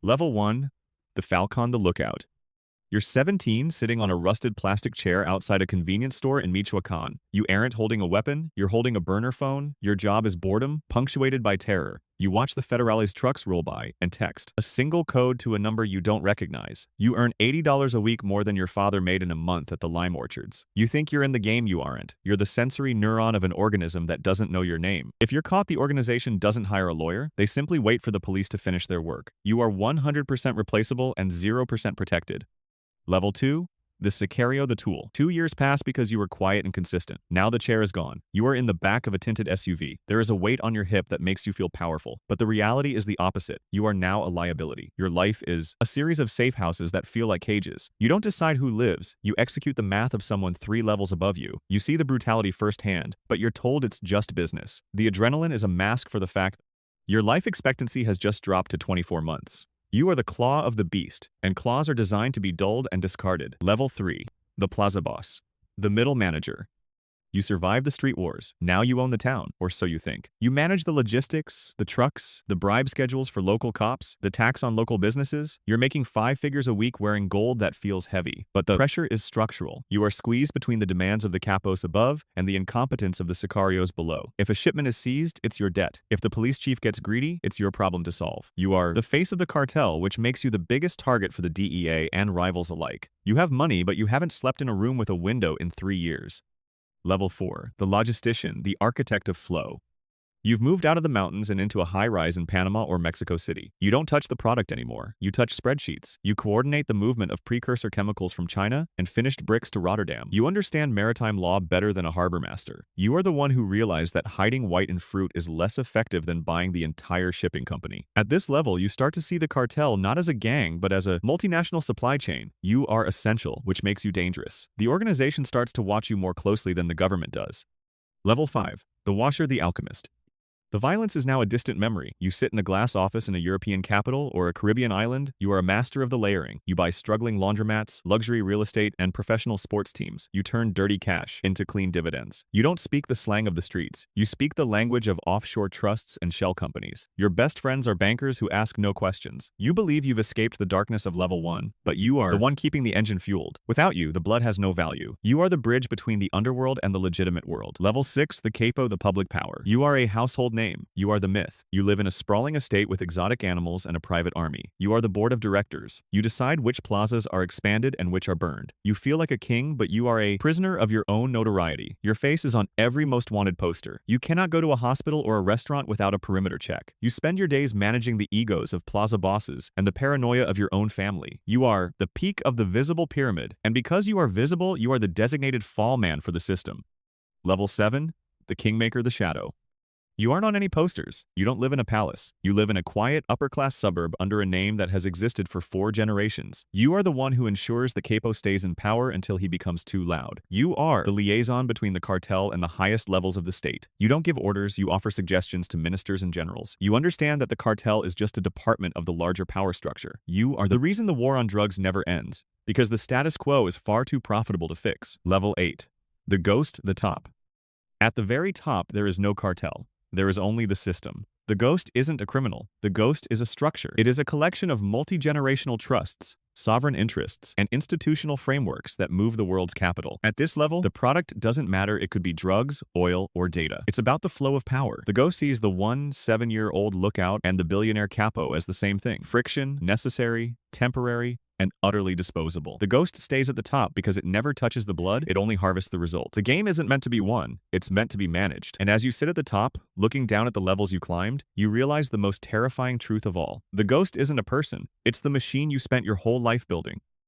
Level 1. The FALCÓN the Lookout. You're 17, sitting on a rusted plastic chair outside a convenience store in Michoacan. You aren't holding a weapon, you're holding a burner phone. Your job is boredom, punctuated by terror. You watch the Federales trucks roll by and text a single code to a number you don't recognize. You earn $80 a week more than your father made in a month at the lime orchards. You think you're in the game, you aren't. You're the sensory neuron of an organism that doesn't know your name. If you're caught, the organization doesn't hire a lawyer. They simply wait for the police to finish their work. You are 100% replaceable and 0% protected. Level 2. The SICARIO the Tool. 2 years pass because you were quiet and consistent. Now the chair is gone. You are in the back of a tinted SUV. There is a weight on your hip that makes you feel powerful. But the reality is the opposite. You are now a liability. Your life is a series of safe houses that feel like cages. You don't decide who lives. You execute the math of someone 3 levels above you. You see the brutality firsthand, but you're told it's just business. The adrenaline is a mask for the fact your life expectancy has just dropped to 24 months. You are the claw of the beast, and claws are designed to be dulled and discarded. Level 3. The Plaza Boss. The Middle Manager. You survived the street wars. Now you own the town, or so you think. You manage the logistics, the trucks, the bribe schedules for local cops, the tax on local businesses. You're making 5 figures a week wearing gold that feels heavy. But the pressure is structural. You are squeezed between the demands of the capos above and the incompetence of the sicarios below. If a shipment is seized, it's your debt. If the police chief gets greedy, it's your problem to solve. You are the face of the cartel, which makes you the biggest target for the DEA and rivals alike. You have money, but you haven't slept in a room with a window in 3 years. Level 4. The Logistician, the Architect of Flow. You've moved out of the mountains and into a high-rise in Panama or Mexico City. You don't touch the product anymore. You touch spreadsheets. You coordinate the movement of precursor chemicals from China and finished bricks to Rotterdam. You understand maritime law better than a harbor master. You are the one who realized that hiding white in fruit is less effective than buying the entire shipping company. At this level, you start to see the cartel not as a gang, but as a multinational supply chain. You are essential, which makes you dangerous. The organization starts to watch you more closely than the government does. Level 5. The Washer, the Alchemist. The violence is now a distant memory. You sit in a glass office in a European capital or a Caribbean island. You are a master of the layering. You buy struggling laundromats, luxury real estate, and professional sports teams. You turn dirty cash into clean dividends. You don't speak the slang of the streets. You speak the language of offshore trusts and shell companies. Your best friends are bankers who ask no questions. You believe you've escaped the darkness of level 1, but you are the one keeping the engine fueled. Without you, the blood has no value. You are the bridge between the underworld and the legitimate world. Level 6, the capo, the public power. You are a household name. You are the myth. You live in a sprawling estate with exotic animals and a private army. You are the board of directors. You decide which plazas are expanded and which are burned. You feel like a king, but you are a prisoner of your own notoriety. Your face is on every most wanted poster. You cannot go to a hospital or a restaurant without a perimeter check. You spend your days managing the egos of plaza bosses and the paranoia of your own family. You are the peak of the visible pyramid, and because you are visible, you are the designated fall man for the system. Level 7. The Kingmaker, the Shadow. You aren't on any posters. You don't live in a palace. You live in a quiet, upper-class suburb under a name that has existed for 4 generations. You are the one who ensures the capo stays in power until he becomes too loud. You are the liaison between the cartel and the highest levels of the state. You don't give orders, you offer suggestions to ministers and generals. You understand that the cartel is just a department of the larger power structure. You are the reason the war on drugs never ends, because the status quo is far too profitable to fix. Level 8. The Ghost, the Top. At the very top, there is no cartel. There is only the system. The ghost isn't a criminal. The ghost is a structure. It is a collection of multi-generational trusts, sovereign interests, and institutional frameworks that move the world's capital. At this level, the product doesn't matter. It could be drugs, oil, or data. It's about the flow of power. The ghost sees the 7-year-old lookout and the billionaire capo as the same thing. Friction, necessary, temporary, and utterly disposable. The ghost stays at the top because it never touches the blood, it only harvests the result. The game isn't meant to be won, it's meant to be managed. And as you sit at the top, looking down at the levels you climbed, you realize the most terrifying truth of all. The ghost isn't a person, it's the machine you spent your whole life building.